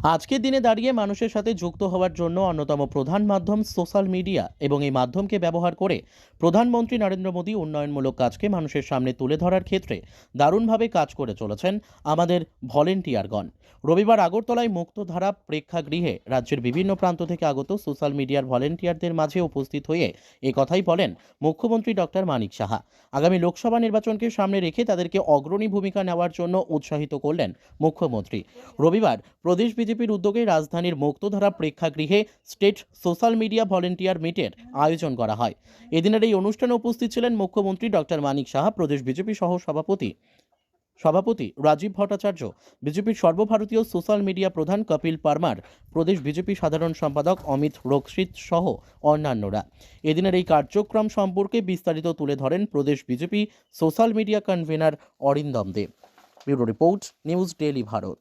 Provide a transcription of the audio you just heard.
আজকের দিনে দাঁড়িয়ে মানুষের সাথে যুক্ত হওয়ার জন্য অন্যতম প্রধান মাধ্যম সোশ্যাল মিডিয়া এবং এই মাধ্যমকে ব্যবহার করে প্রধানমন্ত্রী নরেন্দ্র মোদী উন্নয়নমূলক কাজকে মানুষের সামনে তুলে ধরার ক্ষেত্রে দারুণভাবে কাজ করে চলেছেন আমাদের ভলেন্টিয়ারগণ। রবিবার আগরতলায় মুক্তধারা প্রেক্ষাগৃহে রাজ্যের বিভিন্ন প্রান্ত থেকে আগত সোশ্যাল মিডিয়ার ভলেন্টিয়ারদের মাঝে উপস্থিত হয়ে কথাই বলেন মুখ্যমন্ত্রী ডক্টর মানিক সাহা। আগামী লোকসভা নির্বাচনকে সামনে রেখে তাদেরকে অগ্রণী ভূমিকা নেওয়ার জন্য উৎসাহিত করলেন মুখ্যমন্ত্রী। রবিবার প্রদেশ বিজেপির উদ্যোগে রাজধানীর মুক্তধারা প্রেক্ষাগৃহে স্টেট সোশ্যাল মিডিয়া ভলেন্টিয়ার মিটের আয়োজন করা হয়। এদিনের এই অনুষ্ঠানে উপস্থিত ছিলেন মুখ্যমন্ত্রী ডক্টর মানিক সাহা, প্রদেশ বিজেপি সহ সভাপতি রাজীব ভট্টাচার্য, বিজেপির সর্বভারতীয় সোশ্যাল মিডিয়া প্রধান কপিল পারমার, প্রদেশ বিজেপি সাধারণ সম্পাদক অমিত রক্ষিত সহ অন্যান্যরা। এদিনের এই কার্যক্রম সম্পর্কে বিস্তারিত তুলে ধরেন প্রদেশ BJP social media convener Arindam Deb. Bureau report, news daily Bharat.